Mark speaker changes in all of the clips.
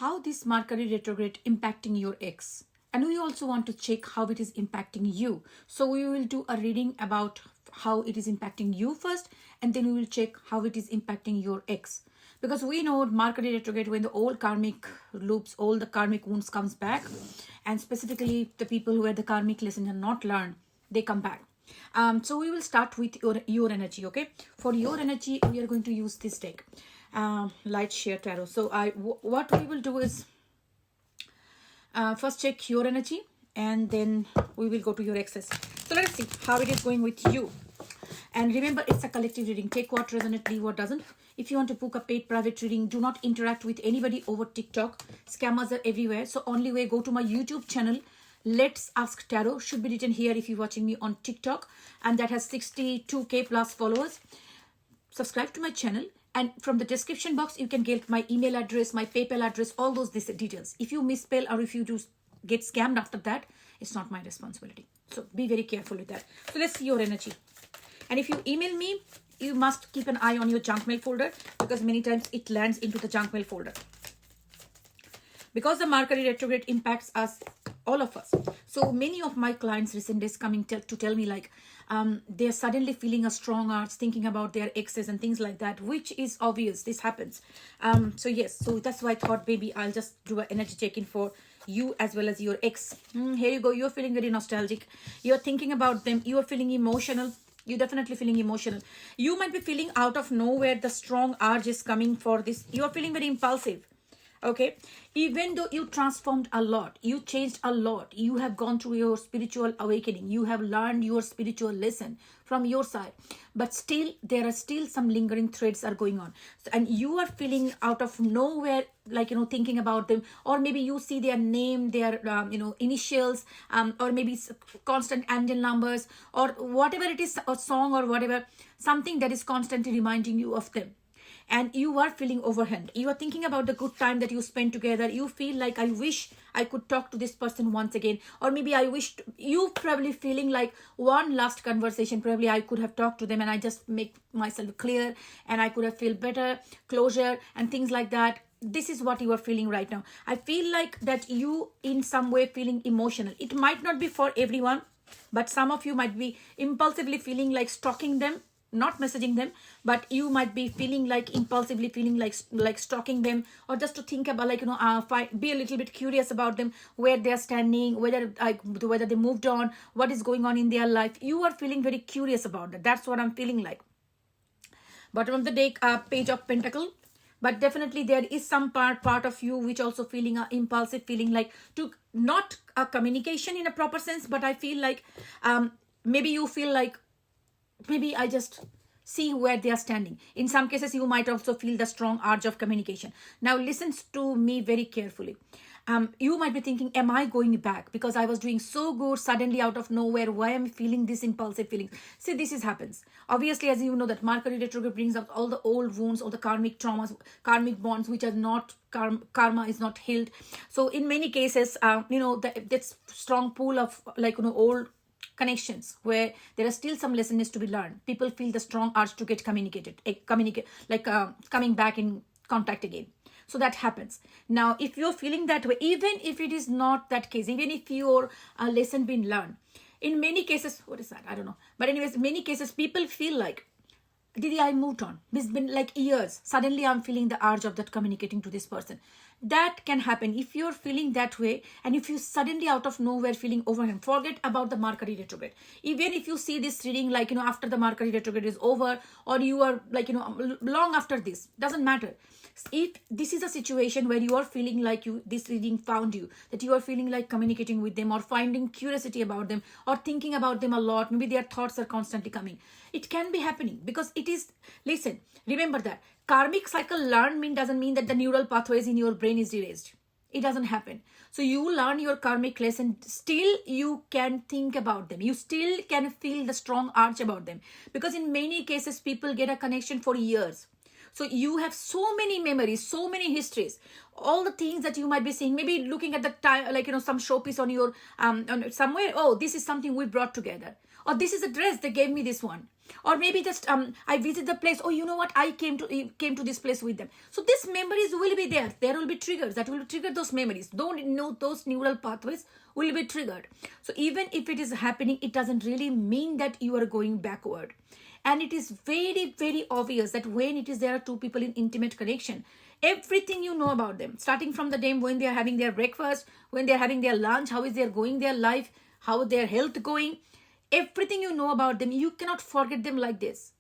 Speaker 1: how this Mercury retrograde impacting your ex. And we also want to check how it is impacting you. So we will do a reading about how it is impacting you first, and then we will check how it is impacting your ex. Because we know Mercury retrograde, when the old karmic loops, all the karmic wounds comes back, and specifically the people who had the karmic lesson and not learned, they come back. So we will start with your energy. Okay, for your energy we are going to use this deck, Light Share Tarot. So what we will do is first check your energy, and then we will go to your exes. So let us see how it is going with you. And remember, it's a collective reading. Take what resonates, leave what doesn't. If you want to book a paid private reading, do not interact with anybody over TikTok. Scammers are everywhere. So only way, go to my YouTube channel, Let's Ask Tarot. Should be written here if you're watching me on TikTok. And that has 62k plus followers. Subscribe to my channel. And from the description box, you can get my email address, my PayPal address, all those details. If you misspell or if you do get scammed after that, it's not my responsibility. So be very careful with that. So let's see your energy. And if you email me, you must keep an eye on your junk mail folder, because many times it lands into the junk mail folder. Because the Mercury retrograde impacts us, all of us. So many of my clients recent days coming to tell me like they're suddenly feeling a strong urge, thinking about their exes and things like that, which is obvious. This happens. So yes, so that's why I thought maybe I'll just do an energy check-in for you as well as your ex. Here you go. You're feeling very nostalgic. You're thinking about them. You're feeling emotional. You're definitely feeling emotional. You might be feeling out of nowhere the strong urge is coming for this. You're feeling very impulsive. Okay, even though you transformed a lot, you changed a lot, you have gone through your spiritual awakening, you have learned your spiritual lesson from your side, but still there are still some lingering threads are going on. So, and you are feeling out of nowhere, like, thinking about them, or maybe you see their name, their initials, or maybe constant angel numbers, or whatever it is, a song or whatever, something that is constantly reminding you of them. And you are feeling overwhelmed. You are thinking about the good time that you spent together. You feel like, I wish I could talk to this person once again. Or maybe I wished, you probably feeling like one last conversation, probably I could have talked to them and I just make myself clear and I could have feel better, closure and things like that. This is what you are feeling right now. I feel like that you in some way feeling emotional. It might not be for everyone, but some of you might be impulsively feeling like stalking them, not messaging them, but you might be feeling like impulsively feeling like stalking them, or just to think about be a little bit curious about them, where they're standing, whether they moved on, what is going on in their life. You are feeling very curious about that. That's what I'm feeling like. Bottom of the deck, Page of Pentacle. But definitely there is some part of you which also feeling impulsive, feeling like to not a communication in a proper sense, but I feel like maybe you feel like, maybe I just see where they are standing. In some cases, you might also feel the strong urge of communication. Now, listen to me very carefully. You might be thinking, am I going back? Because I was doing so good, suddenly out of nowhere, why am I feeling this impulsive feelings? See, this happens. Obviously, as you know, that Mercury retrograde brings up all the old wounds, all the karmic traumas, karmic bonds, which are not, karma is not healed. So in many cases, that strong pool of old connections where there are still some lessons to be learned. People feel the strong urge to get coming back in contact again. So that happens. Now, if you're feeling that way, even if it is not that case, even if your lesson been learned, in many cases, what is that? I don't know. But anyways, many cases, people feel like, Didi, I moved on. It's been like years. Suddenly, I'm feeling the urge of that communicating to this person. That can happen if you're feeling that way, and if you suddenly out of nowhere feeling overwhelmed. Forget about the Mercury retrograde. Even if you see this reading after the Mercury retrograde is over, or you are long after this, doesn't matter. If this is a situation where you are feeling like this reading found you, that you are feeling like communicating with them or finding curiosity about them or thinking about them a lot, maybe their thoughts are constantly coming. It can be happening because it is, listen, remember that karmic cycle learn doesn't mean that the neural pathways in your brain is erased. It doesn't happen. So you learn your karmic lesson, still you can think about them. You still can feel the strong urge about them. Because in many cases, people get a connection for years. So you have so many memories, so many histories, all the things that you might be seeing, maybe looking at the time, like, some showpiece on your on somewhere. Oh, this is something we brought together, or this is a dress, they gave me this one. Or maybe just I visit the place. Oh, you know what, I came to this place with them. So these memories will be there. There will be triggers that will trigger those memories. Don't know, those neural pathways will be triggered. So even if it is happening, it doesn't really mean that you are going backward. And it is very, very obvious that when it is there are two people in intimate connection, everything you know about them, starting from the day when they are having their breakfast, when they are having their lunch, how is they going their life, how their health going, everything you know about them, you cannot forget them like this.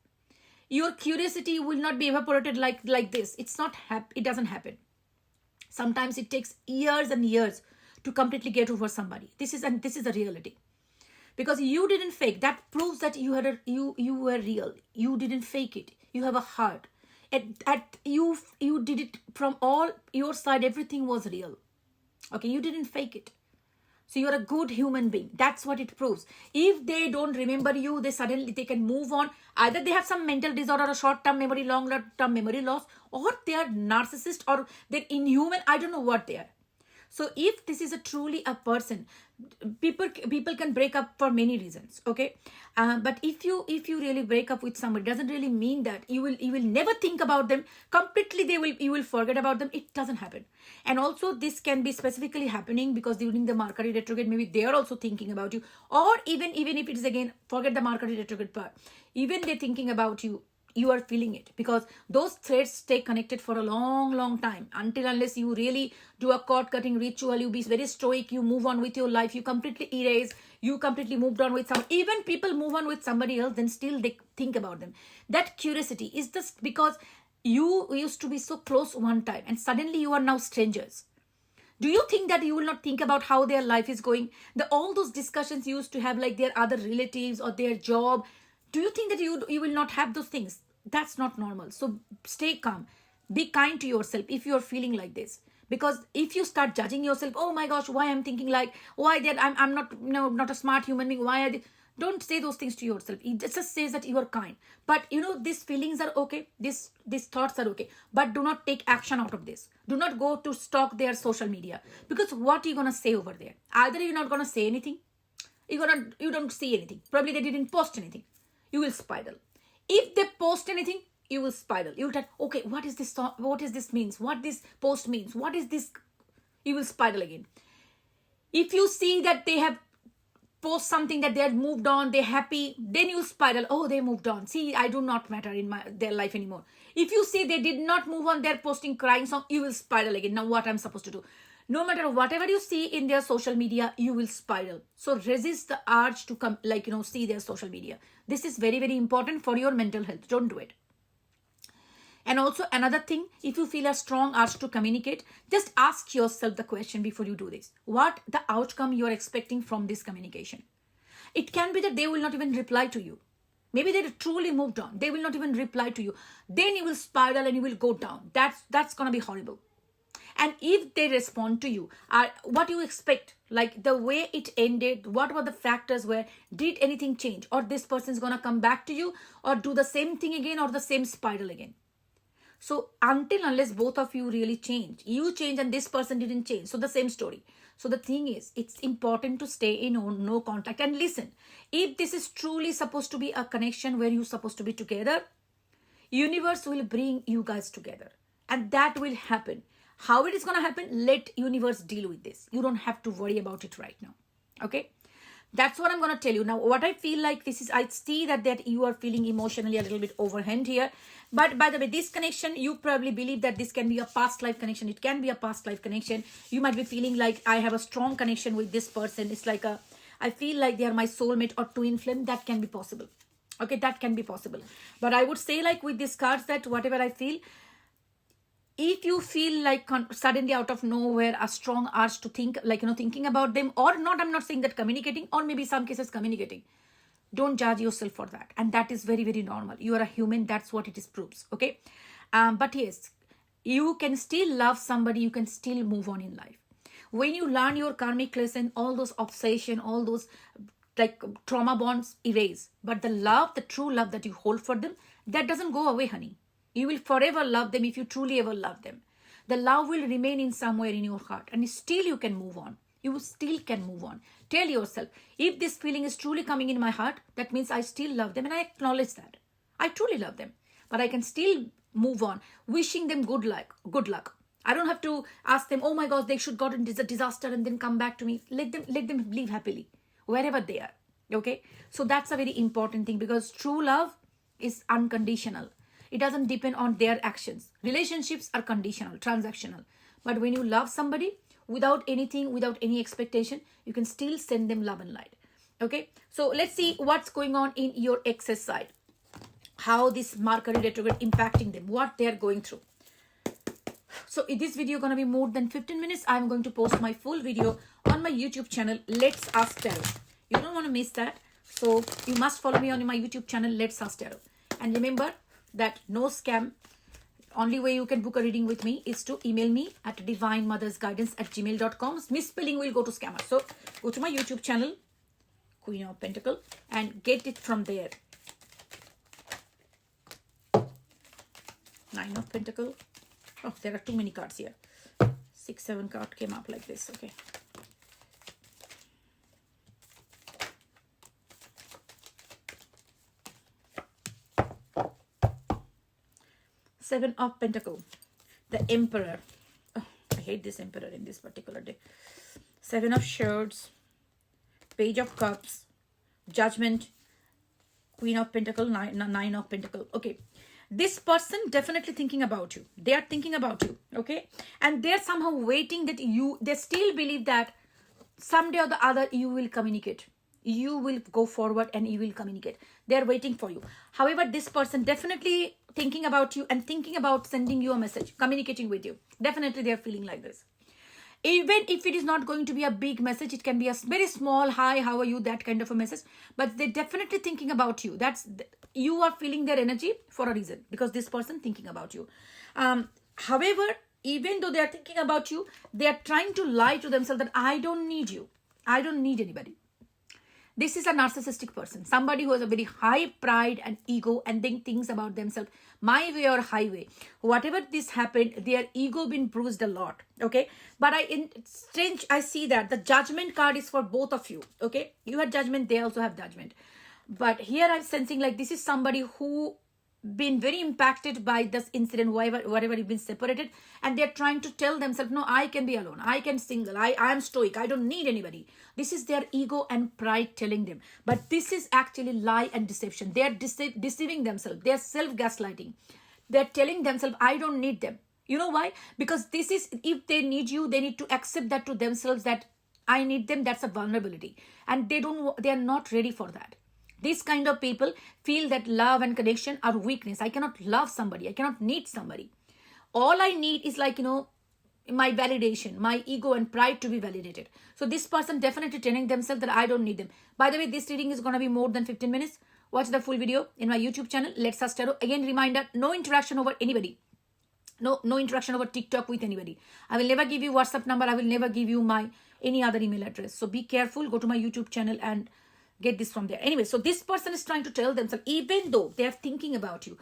Speaker 1: Your curiosity will not be evaporated like this. It doesn't happen. Sometimes it takes years and years to completely get over somebody. This is the reality. Because you didn't fake. That proves that you were real. You didn't fake it. You have a heart. You did it from all your side. Everything was real. Okay, you didn't fake it. So you're a good human being. That's what it proves. If they don't remember you, they can move on. Either they have some mental disorder or short-term memory, long-term memory loss, or they are narcissist, or they're inhuman. I don't know what they are. So if this is truly a person, people can break up for many reasons, okay? But if you really break up with somebody, doesn't really mean that you will never think about them completely. You will forget about them. It doesn't happen. And also this can be specifically happening because during the Mercury retrograde, maybe they are also thinking about you, or even if it is, again, forget the Mercury retrograde part, even they're thinking about you. You are feeling it because those threads stay connected for a long time, unless you really do a cord cutting ritual. You be very stoic, you move on with your life, you completely erase, you completely moved on with someone. Even people move on with somebody else, then still they think about them. That curiosity is just because you used to be so close one time and suddenly you are now strangers. Do you think that you will not think about how their life is going? All those discussions you used to have, like their other relatives or their job, do you think that you will not have those things? That's not normal. So stay calm. Be kind to yourself if you're feeling like this. Because if you start judging yourself, oh my gosh, why I'm thinking like, why that I'm not a smart human being, why are they? Don't say those things to yourself. It just says that you are kind. But these feelings are okay. These thoughts are okay. But do not take action out of this. Do not go to stalk their social media. Because what are you going to say over there? Either you're not going to say anything. You don't see anything. Probably they didn't post anything. You will spiral. If they post anything, you will spiral. You will tell, okay, what is this? What is this means? What this post means? What is this? You will spiral again. If you see that they have post something that they have moved on, they're happy, then you spiral. Oh, they moved on. See, I do not matter in their life anymore. If you see they did not move on, they're posting crying song, you will spiral again. Now what I'm supposed to do? No matter whatever you see in their social media, you will spiral. So resist the urge to come, see their social media. This is very, very important for your mental health. Don't do it. And also another thing, if you feel a strong urge to communicate, just ask yourself the question before you do this. What the outcome you are expecting from this communication? It can be that they will not even reply to you. Maybe they truly moved on. They will not even reply to you. Then you will spiral and you will go down. That's going to be horrible. And if they respond to you, what do you expect? Like the way it ended, what were the factors where, did anything change? Or this person is going to come back to you or do the same thing again or the same spiral again. So unless both of you really change, you change and this person didn't change. So the same story. So the thing is, it's important to stay in no contact and listen. If this is truly supposed to be a connection where you're supposed to be together, universe will bring you guys together. And that will happen. How it is going to happen, let universe deal with this. You don't have to worry about it right now. Okay? That's what I'm going to tell you. Now, what I feel like this is, I see that you are feeling emotionally a little bit overwhelmed here. But by the way, this connection, you probably believe that this can be a past life connection. It can be a past life connection. You might be feeling like I have a strong connection with this person. It's like I feel like they are my soulmate or twin flame. That can be possible. Okay, that can be possible. But I would say like with these cards that whatever I feel, if you feel like suddenly out of nowhere a strong urge to think, thinking about them or not, I'm not saying that communicating, or maybe some cases communicating, don't judge yourself for that. And that is very, very normal. You are a human. That's what it is proves. Okay. But yes, you can still love somebody. You can still move on in life. When you learn your karmic lesson, all those obsession, all those like trauma bonds erase. But the love, the true love that you hold for them, that doesn't go away, honey. You will forever love them if you truly ever love them. The love will remain in somewhere in your heart, and still you can move on. You still can move on. Tell yourself, if this feeling is truly coming in my heart, that means I still love them, and I acknowledge that. I truly love them, but I can still move on, wishing them good luck. Good luck. I don't have to ask them, oh my gosh, they should got into a disaster and then come back to me. Let them live happily, wherever they are. Okay? So that's a very important thing, because true love is unconditional. It doesn't depend on their actions. Relationships are conditional, transactional. But when you love somebody, without anything, without any expectation, you can still send them love and light. Okay? So let's see what's going on in your ex's side. How this Mercury retrograde impacting them, what they are going through. So in this video going to be more than 15 minutes. I'm going to post my full video on my YouTube channel, Let's Ask Tarot. You don't want to miss that. So you must follow me on my YouTube channel, Let's Ask Tarot. And remember that no scam. Only way you can book a reading with me is to email me at divinemothersguidance@gmail.com. Misspelling will go to scammer. So go to my YouTube channel, Queen of Pentacles, and get it from there. Nine of Pentacles. Oh, there are too many cards here. 6, 7 card came up like this. Okay. Seven of Pentacles. The Emperor. Oh, I hate this Emperor in this particular day. Seven of Swords. Page of Cups. Judgment. Queen of Pentacles. Nine of Pentacles. Okay. This person definitely thinking about you. They are thinking about you. Okay. And they're somehow waiting that they still believe that someday or the other you will communicate. You will go forward and you will communicate. They're waiting for you. However, this person definitely thinking about you and thinking about sending you a message, communicating with you. Definitely they're feeling like this. Even if it is not going to be a big message, it can be a very small, hi, how are you, that kind of a message. But they're definitely thinking about you. You are feeling their energy for a reason, because this person thinking about you. However, even though they are thinking about you, they are trying to lie to themselves that I don't need you. I don't need anybody. This is a narcissistic person, somebody who has a very high pride and ego and then thinks about themselves, my way or highway. Whatever this happened, their ego been bruised a lot. Okay. But I see that the Judgment card is for both of you. Okay. You have Judgment, they also have Judgment. But here I'm sensing like this is somebody who been very impacted by this incident, whatever you've been separated, and they're trying to tell themselves, no, I can be alone, I can single, I am stoic, I don't need anybody. This is their ego and pride telling them, but this is actually lie and deception. They're deceiving themselves. They're self-gaslighting. They're telling themselves, I don't need them. You know why? Because this is, if they need you, they need to accept that to themselves, that I need them. That's a vulnerability, and they are not ready for that. These kind of people feel that love and connection are weakness. I cannot love somebody. I cannot need somebody. All I need is my validation, my ego and pride to be validated. So this person definitely telling themselves that I don't need them. By the way, this reading is going to be more than 15 minutes. Watch the full video in my YouTube channel, Let's Ask Tarot. Again, reminder, no interaction over anybody. No interaction over TikTok with anybody. I will never give you WhatsApp number. I will never give you any other email address. So be careful. Go to my YouTube channel and get this from there. Anyway, so this person is trying to tell themselves, even though they are thinking about you,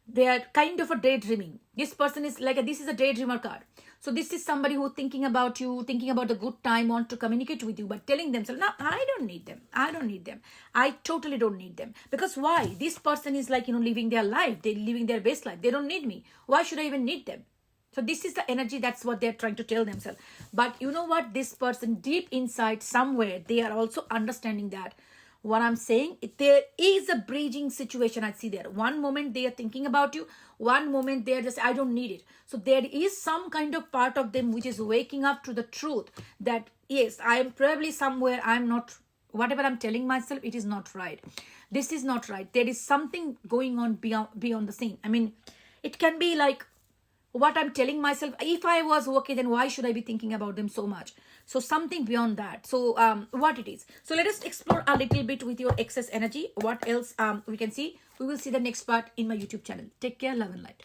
Speaker 1: they are kind of a daydreaming. This person is like, this is a daydreamer card. So this is somebody who thinking about you, thinking about the good time, want to communicate with you, but telling themselves, no, I don't need them. I don't need them. I totally don't need them. Because why? This person is like, living their life. They're living their best life. They don't need me. Why should I even need them? So this is the energy. That's what they're trying to tell themselves. But you know what? This person deep inside somewhere, they are also understanding that what I'm saying, there is a bridging situation I see there. One moment they are thinking about you. One moment they are just, I don't need it. So there is some kind of part of them which is waking up to the truth that, yes, I am probably somewhere, I'm not, whatever I'm telling myself, it is not right. This is not right. There is something going on beyond the scene. I mean, it can be like what I'm telling myself. If I was okay, then why should I be thinking about them so much? So something beyond that. So what it is. So let us explore a little bit with your excess energy. What else we can see? We will see the next part in my YouTube channel. Take care, love and light.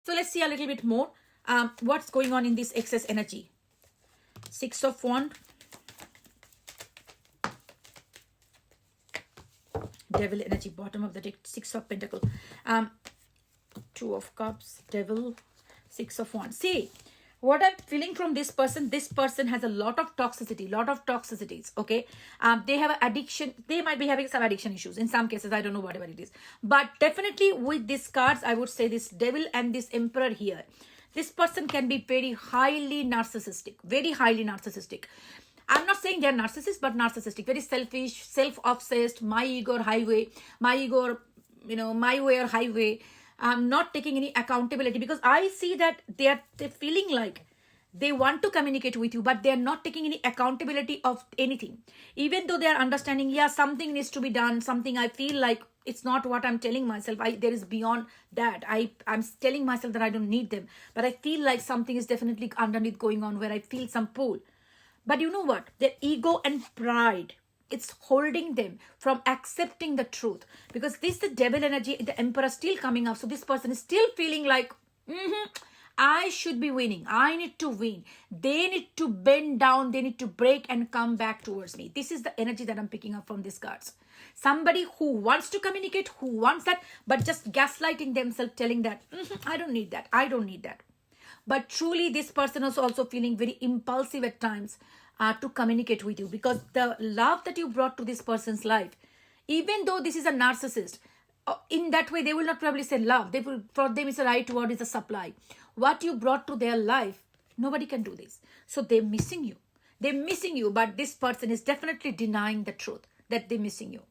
Speaker 1: So let's see a little bit more. What's going on in this excess energy? 6 of Wands. Devil energy, bottom of the deck, 6 of Pentacles. Two of Cups, Devil, Six of Wands. See, what I'm feeling from this person has a lot of toxicities, okay? They have an addiction. They might be having some addiction issues. In some cases, I don't know whatever it is. But definitely with these cards, I would say this Devil and this Emperor here. This person can be very highly narcissistic. I'm not saying they're narcissists, but narcissistic. Very selfish, self-obsessed, my ego or highway, my way or highway. Not taking any accountability, because I see that they're feeling like they want to communicate with you, but they're not taking any accountability of anything. Even though they're understanding, yeah, something needs to be done, something I feel like it's not what I'm telling myself. There is beyond that. I'm telling myself that I don't need them, but I feel like something is definitely underneath going on where I feel some pull. But you know what? Their ego and pride, it's holding them from accepting the truth. Because this, the Devil energy, the Emperor still coming up. So this person is still feeling like, I should be winning. I need to win. They need to bend down. They need to break and come back towards me. This is the energy that I'm picking up from these cards. Somebody who wants to communicate, who wants that, but just gaslighting themselves, telling that, I don't need that. I don't need that. But truly, this person is also feeling very impulsive at times to communicate with you, because the love that you brought to this person's life, even though this is a narcissist, in that way, they will not probably say love. For them, it's the right word, is a supply. What you brought to their life, nobody can do this. So they're missing you. But this person is definitely denying the truth that they're missing you.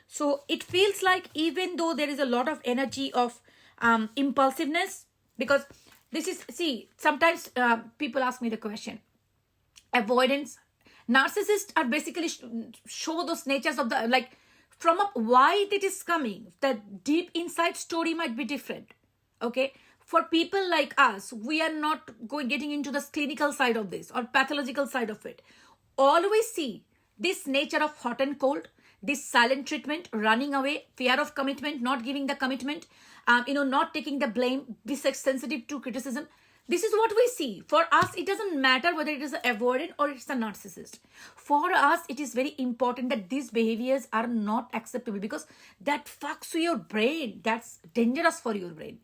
Speaker 1: So it feels like, even though there is a lot of energy of impulsiveness, because this is, see, sometimes people ask me the question, avoidance. Narcissists are basically show those natures of the, like, from up why it is coming. The deep inside story might be different. Okay. For people like us, we are not getting into the clinical side of this or pathological side of it. Always see this nature of hot and cold, this silent treatment, running away, fear of commitment, not giving the commitment, not taking the blame, be sensitive to criticism. This is what we see. For us, it doesn't matter whether it is an avoidant or it's a narcissist. For us, it is very important that these behaviors are not acceptable, because that fucks with your brain. That's dangerous for your brain.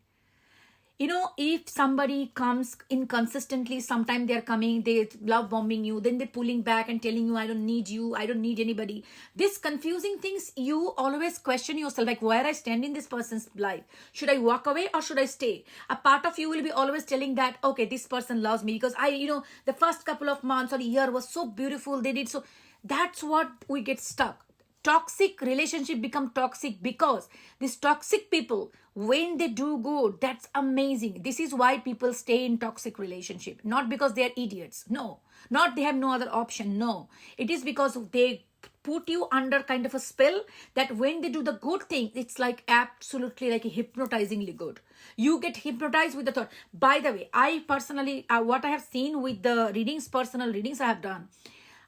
Speaker 1: If somebody comes inconsistently, sometimes they're coming, they love bombing you, then they're pulling back and telling you, I don't need you, I don't need anybody. This confusing things, you always question yourself, like, where I stand in this person's life. Should I walk away or should I stay? A part of you will be always telling that, okay, this person loves me because the first couple of months or a year was so beautiful, they did so. That's what we get stuck. Toxic relationship become toxic because these toxic people, when they do good, that's amazing. This is why people stay in toxic relationship. Not because they are idiots. No. Not they have no other option. No. It is because they put you under kind of a spell that when they do the good thing, it's like absolutely like hypnotizingly good. You get hypnotized with the thought. By the way, I personally, what I have seen with the personal readings I have done,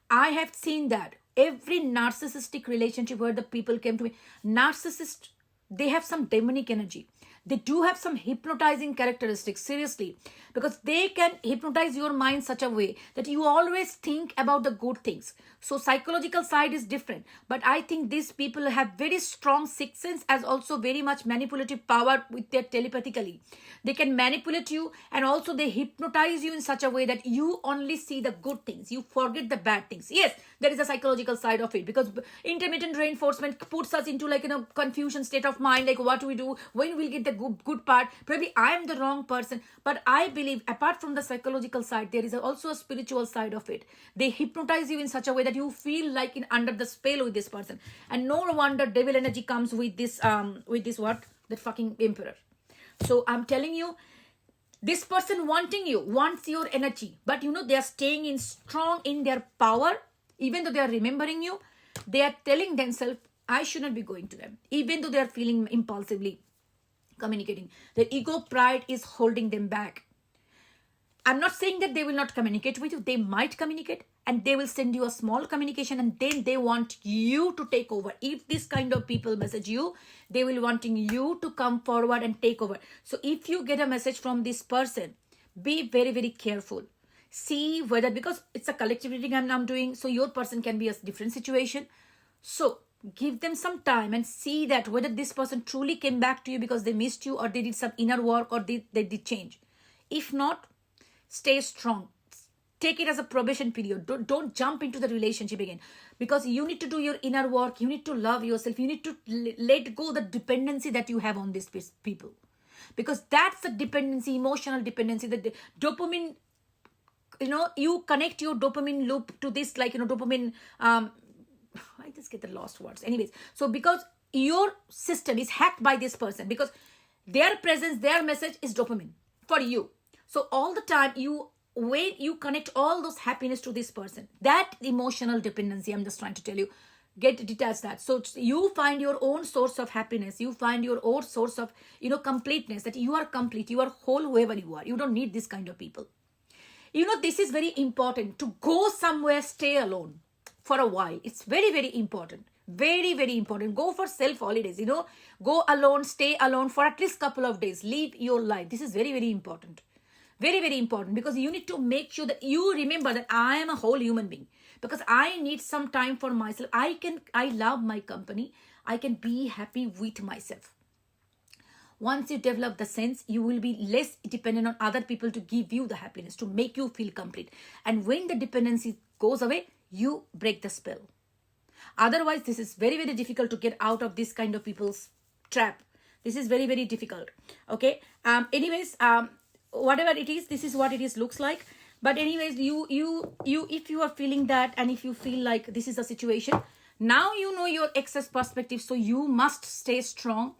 Speaker 1: I have seen that every narcissistic relationship where the people came to me, narcissist, they have some demonic energy. They do have some hypnotizing characteristics, seriously, because they can hypnotize your mind such a way that you always think about the good things. So psychological side is different, but I think these people have very strong sixth sense, as also very much manipulative power with their telepathically. They can manipulate you, and also they hypnotize you in such a way that you only see the good things. You forget the bad things. Yes, there is a psychological side of it, because intermittent reinforcement puts us into confusion state of mind, like what do we do, when we'll get the good part. Probably I am the wrong person, but I believe apart from the psychological side, there is also a spiritual side of it. They hypnotize you in such a way that you feel like under the spell with this person, and no wonder devil energy comes with this what, that fucking emperor. So I'm telling you, this person wants your energy, but they are staying in strong in their power. Even though they are remembering you, they are telling themselves, I should not be going to them. Even though they are feeling impulsively communicating, their ego pride is holding them back. I'm not saying that they will not communicate with you. They might communicate, and they will send you a small communication, and then they want you to take over. If this kind of people message you, they will wanting you to come forward and take over. So if you get a message from this person, be very, very careful. See whether, because it's a collective reading I'm doing, so your person can be a different situation. So give them some time and see that whether this person truly came back to you because they missed you, or they did some inner work, or they did change. If not, stay strong. Take it as a probation period. Don't jump into the relationship again, because you need to do your inner work. You need to love yourself. You need to let go the dependency that you have on these people, because that's the dependency, emotional dependency, the dopamine. You connect your dopamine loop to this, dopamine. I just get the lost words. Anyways, so because your system is hacked by this person, because their presence, their message is dopamine for you. So all the time when you connect all those happiness to this person, that emotional dependency, I'm just trying to tell you, detach that. So you find your own source of happiness. You find your own source of, completeness, that you are complete, you are whole, whoever you are. You don't need this kind of people. This is very important, to go somewhere, stay alone for a while. It's very, very important. Very, very important. Go for self holidays, go alone, stay alone for at least couple of days. Live your life. This is very, very important. Very, very important, because you need to make sure that you remember that I am a whole human being, because I need some time for myself. I love my company. I can be happy with myself. Once you develop the sense, you will be less dependent on other people to give you the happiness, to make you feel complete. And when the dependency goes away, you break the spell. Otherwise, this is very, very difficult to get out of this kind of people's trap. This is very, very difficult. Okay. Whatever it is, this is what it is, looks like. But anyways, if you are feeling that, and if you feel like this is a situation, now you know your ex's perspective, so you must stay strong.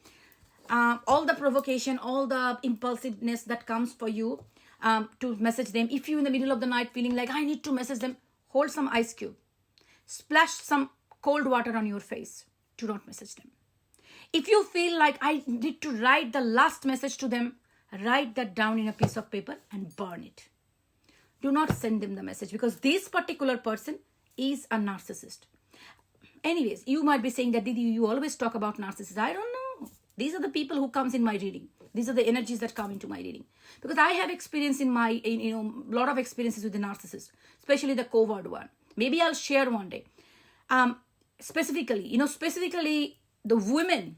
Speaker 1: All the provocation, all the impulsiveness that comes for you to message them. If you in the middle of the night feeling like I need to message them, hold some ice cube, splash some cold water on your face. Do not message them. If you feel like I need to write the last message to them, write that down in a piece of paper and burn it. Do not send them the message, because this particular person is a narcissist. Anyways, you might be saying that, Didi, you always talk about narcissists. I don't know. These are the people who comes in my reading. These are the energies that come into my reading. Because I have experience a lot of experiences with the narcissist, especially the covert one. Maybe I'll share one day. Specifically the women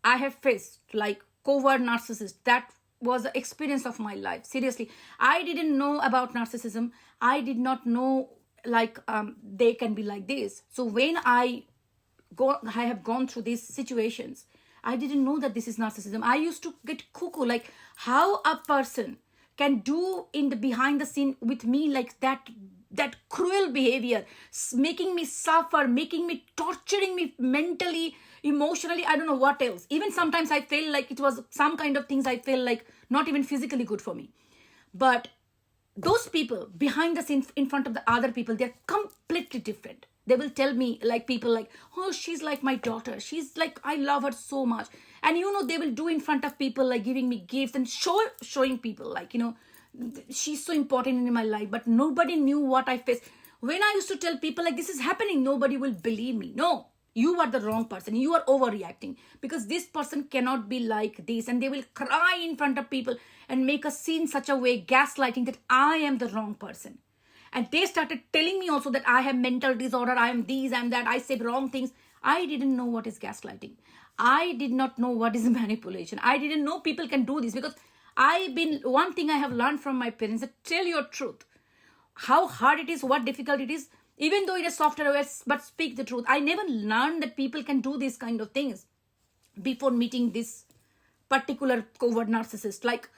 Speaker 1: I have faced, like covert narcissists, that was the experience of my life. Seriously, I didn't know about narcissism. I did not know they can be like this. So when I have gone through these situations, I didn't know that this is narcissism. I used to get cuckoo, like how a person can do in the behind the scene with me like that cruel behavior, making me suffer, torturing me mentally, emotionally, I don't know what else. Even sometimes I feel like it was some kind of things I feel like not even physically good for me. But those people behind the scenes, in front of the other people, they're completely different. They will tell me, like, people like, oh, she's like my daughter. She's like, I love her so much. And, they will do in front of people, like giving me gifts and showing people, like, she's so important in my life. But nobody knew what I faced. When I used to tell people, like, this is happening, nobody will believe me. No, you are the wrong person. You are overreacting, because this person cannot be like this. And they will cry in front of people and make a scene such a way, gaslighting that I am the wrong person. And they started telling me also that I have mental disorder, I am this, I am that, I say wrong things. I didn't know what is gaslighting. I did not know what is manipulation. I didn't know people can do this, because one thing I have learned from my parents, that tell your truth. How hard it is, what difficult it is, even though it is softer words, but speak the truth. I never learned that people can do these kind of things before meeting this particular covert narcissist. Like,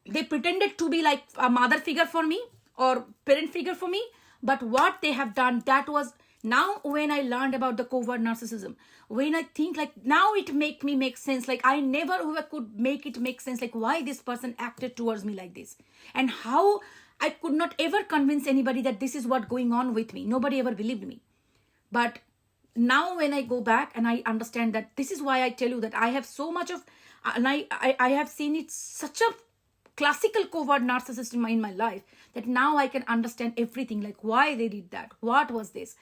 Speaker 1: they pretended to be like a mother figure for me, or parent figure for me, but what they have done, that was, now when I learned about the covert narcissism, when I think, like, now it make sense. Like, I never could make it make sense, like why this person acted towards me like this, and how I could not ever convince anybody that this is what going on with me. Nobody ever believed me. But now when I go back and I understand that, this is why I tell you that I have so much of, and I have seen it such a classical covert narcissist in my life, that now I can understand everything, like why they did that, what was this.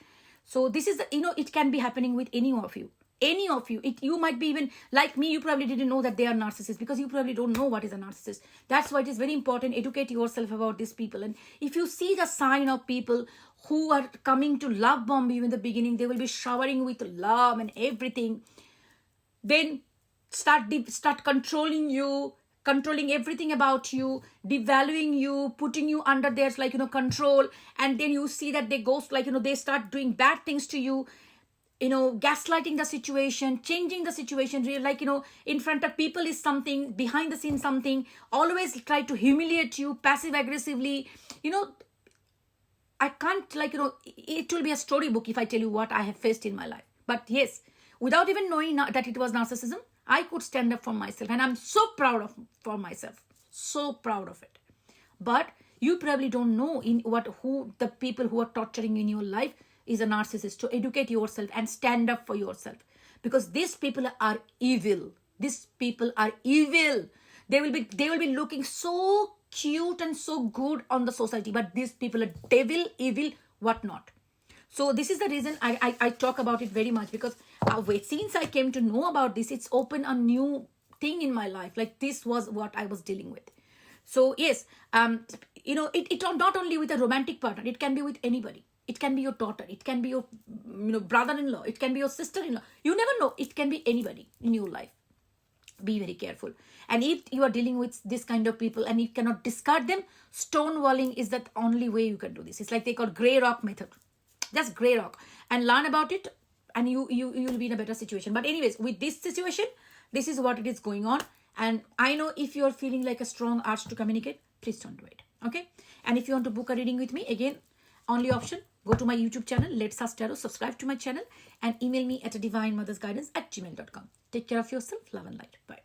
Speaker 1: So this is, it can be happening with any of you. any of you, you might be even like me, you probably didn't know that they are narcissists because you probably don't know what is a narcissist. That's why it is very important, educate yourself about these people. And if you see the sign of people who are coming to love bomb you in the beginning, they will be showering with love and everything, then start controlling you, controlling everything about you, devaluing you, putting you under their control. And then you see that they ghost, they start doing bad things to you, gaslighting the situation, changing the situation, in front of people is something, behind the scenes something, always try to humiliate you, passive aggressively. I can't, it will be a storybook if I tell you what I have faced in my life. But yes, without even knowing that it was narcissism, I could stand up for myself. And I'm so proud for myself. So proud of it. But you probably don't know who the people who are torturing in your life is a narcissist. To educate yourself and stand up for yourself. Because these people are evil. These people are evil. They will be looking so cute and so good on the society, but these people are devil, evil, whatnot. So this is the reason I talk about it very much, because since I came to know about this, it's opened a new thing in my life. Like, this was what I was dealing with. So yes, it not only with a romantic partner, it can be with anybody. It can be your daughter, it can be your brother-in-law, it can be your sister-in-law. You never know, it can be anybody in your life. Be very careful. And if you are dealing with this kind of people and you cannot discard them, stonewalling is the only way you can do this. It's like they call grey rock method. Just grey rock. And learn about it, and you will be in a better situation. But anyways, with this situation, this is what it is going on. And I know if you are feeling like a strong urge to communicate, please don't do it. Okay? And if you want to book a reading with me, again, only option, go to my YouTube channel, Let's Ask Tarot, subscribe to my channel, and email me at divinemothersguidance@gmail.com. Take care of yourself. Love and light. Bye.